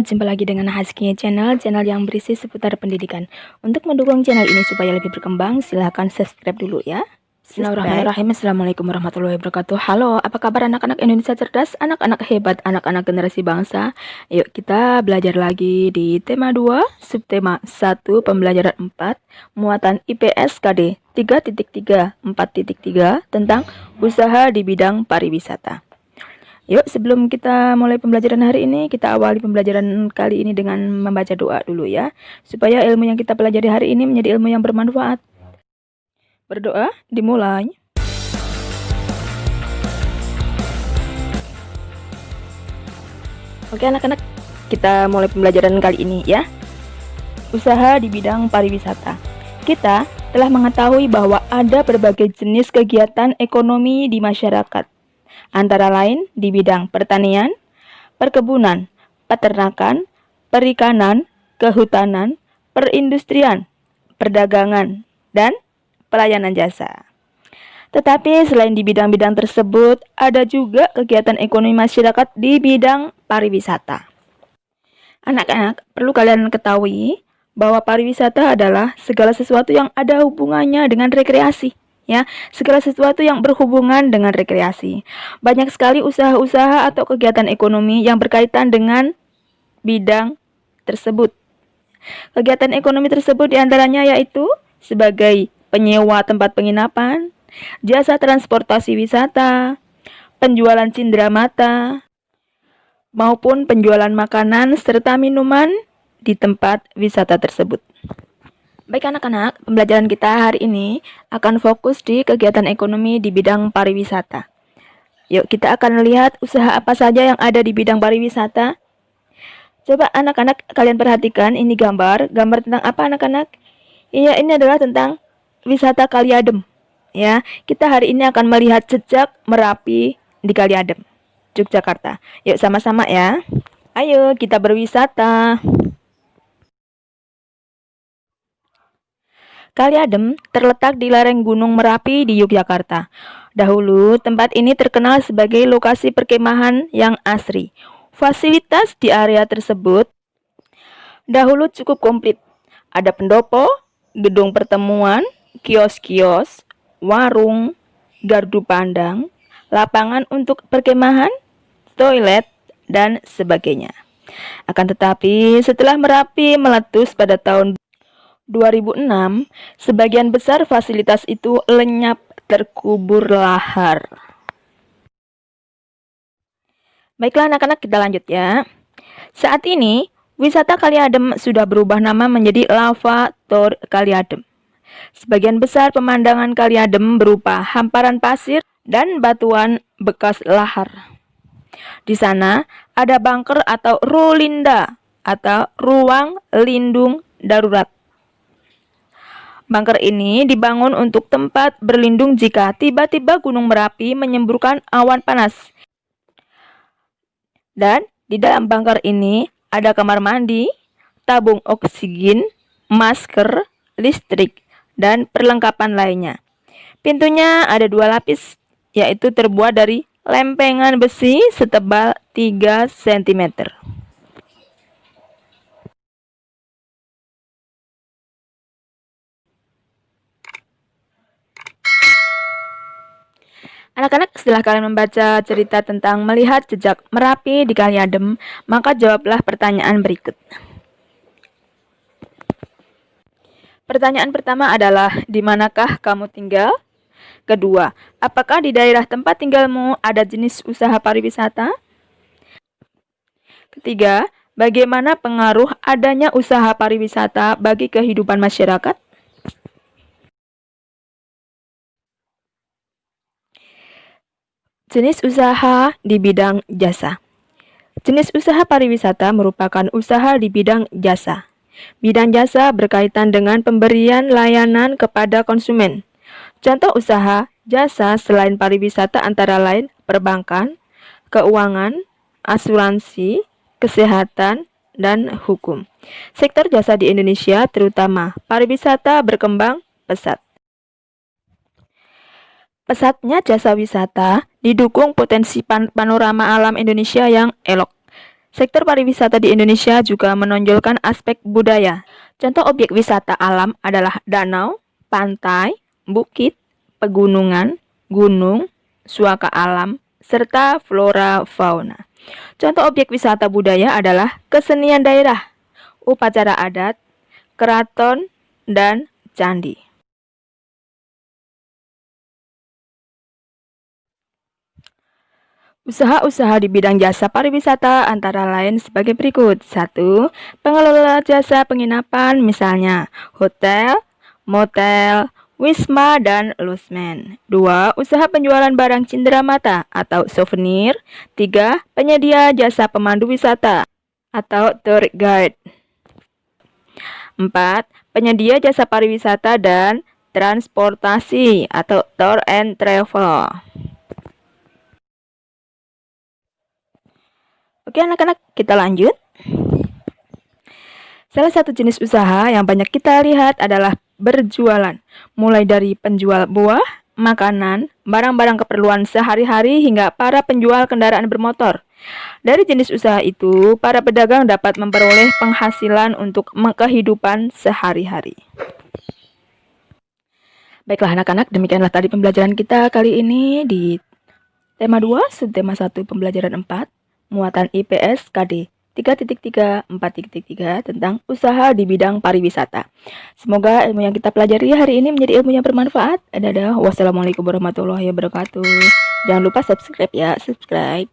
jumpa lagi dengan Hazkia channel yang berisi seputar pendidikan. Untuk mendukung channel ini supaya lebih berkembang, silahkan subscribe dulu ya. Bismillahirrahmanirrahim. Assalamualaikum warahmatullahi wabarakatuh. Halo, apa kabar anak-anak Indonesia cerdas, anak-anak hebat, anak-anak generasi bangsa? Yuk kita belajar lagi di tema 2, subtema 1, pembelajaran 4, muatan IPS KD 3.3, 4.3 tentang usaha di bidang pariwisata. Yuk, sebelum kita mulai pembelajaran hari ini, kita awali pembelajaran kali ini dengan membaca doa dulu ya, supaya ilmu yang kita pelajari hari ini menjadi ilmu yang bermanfaat. Berdoa, dimulai. Oke anak-anak, kita mulai pembelajaran kali ini ya. Usaha di bidang pariwisata. Kita telah mengetahui bahwa ada berbagai jenis kegiatan ekonomi di masyarakat, antara lain di bidang pertanian, perkebunan, peternakan, perikanan, kehutanan, perindustrian, perdagangan, dan pelayanan jasa. Tetapi selain di bidang-bidang tersebut, ada juga kegiatan ekonomi masyarakat di bidang pariwisata. Anak-anak, perlu kalian ketahui bahwa pariwisata adalah segala sesuatu yang ada hubungannya dengan rekreasi. Ya, segala sesuatu yang berhubungan dengan rekreasi. Banyak sekali usaha-usaha atau kegiatan ekonomi yang berkaitan dengan bidang tersebut. Kegiatan ekonomi tersebut diantaranya yaitu sebagai penyewa tempat penginapan, jasa transportasi wisata, penjualan cindramata, maupun penjualan makanan serta minuman di tempat wisata tersebut. Baik anak-anak, pembelajaran kita hari ini akan fokus di kegiatan ekonomi di bidang pariwisata. Yuk kita akan lihat usaha apa saja yang ada di bidang pariwisata. Coba anak-anak kalian perhatikan ini gambar tentang apa anak-anak? Iya, ini adalah tentang wisata Kali Adem. Ya, kita hari ini akan melihat jejak Merapi di Kali Adem, Yogyakarta. Yuk sama-sama ya. Ayo kita berwisata. Kali Adem terletak di lereng Gunung Merapi di Yogyakarta. Dahulu, tempat ini terkenal sebagai lokasi perkemahan yang asri. Fasilitas di area tersebut dahulu cukup komplit. Ada pendopo, gedung pertemuan, kios-kios, warung, gardu pandang, lapangan untuk perkemahan, toilet, dan sebagainya. Akan tetapi, setelah Merapi meletus pada tahun 2006, sebagian besar fasilitas itu lenyap terkubur lahar. Baiklah anak-anak, kita lanjut ya. Saat ini, wisata Kali Adem sudah berubah nama menjadi Lava Tour Kali Adem. Sebagian besar pemandangan Kali Adem berupa hamparan pasir dan batuan bekas lahar. Di sana ada bunker atau Rulinda atau ruang lindung darurat. Bunker ini dibangun untuk tempat berlindung jika tiba-tiba Gunung Merapi menyemburkan awan panas. Dan di dalam bunker ini ada kamar mandi, tabung oksigen, masker, listrik, dan perlengkapan lainnya. Pintunya ada 2 lapis, yaitu terbuat dari lempengan besi setebal 3 cm. Anak-anak, setelah kalian membaca cerita tentang melihat jejak Merapi di Kali Adem, maka jawablah pertanyaan berikut. Pertanyaan pertama adalah, di manakah kamu tinggal? Kedua, apakah di daerah tempat tinggalmu ada jenis usaha pariwisata? Ketiga, bagaimana pengaruh adanya usaha pariwisata bagi kehidupan masyarakat? Jenis usaha di bidang jasa. Jenis usaha pariwisata merupakan usaha di bidang jasa. Bidang jasa berkaitan dengan pemberian layanan kepada konsumen. Contoh usaha jasa selain pariwisata antara lain perbankan, keuangan, asuransi, kesehatan, dan hukum. Sektor jasa di Indonesia, terutama pariwisata, berkembang pesat. Pesatnya jasa wisata didukung potensi panorama alam Indonesia yang elok. Sektor pariwisata di Indonesia juga menonjolkan aspek budaya. Contoh objek wisata alam adalah danau, pantai, bukit, pegunungan, gunung, suaka alam, serta flora fauna. Contoh objek wisata budaya adalah kesenian daerah, upacara adat, keraton, dan candi. Usaha-usaha di bidang jasa pariwisata antara lain sebagai berikut. 1. Pengelola jasa penginapan misalnya hotel, motel, wisma, dan losmen. 2. Usaha penjualan barang cindera mata atau souvenir. 3. Penyedia jasa pemandu wisata atau tour guide. 4. Penyedia jasa pariwisata dan transportasi atau tour and travel. Oke anak-anak, kita lanjut. Salah satu jenis usaha yang banyak kita lihat adalah berjualan. Mulai dari penjual buah, makanan, barang-barang keperluan sehari-hari hingga para penjual kendaraan bermotor. Dari jenis usaha itu, para pedagang dapat memperoleh penghasilan untuk kehidupan sehari-hari. Baiklah anak-anak, demikianlah tadi pembelajaran kita kali ini di tema 2, subtema 1 pembelajaran 4. Muatan IPS KD 3.3 4.3 tentang usaha di bidang pariwisata. Semoga ilmu yang kita pelajari hari ini menjadi ilmu yang bermanfaat. Dadah. Wassalamualaikum warahmatullahi wabarakatuh. Jangan lupa subscribe ya, subscribe.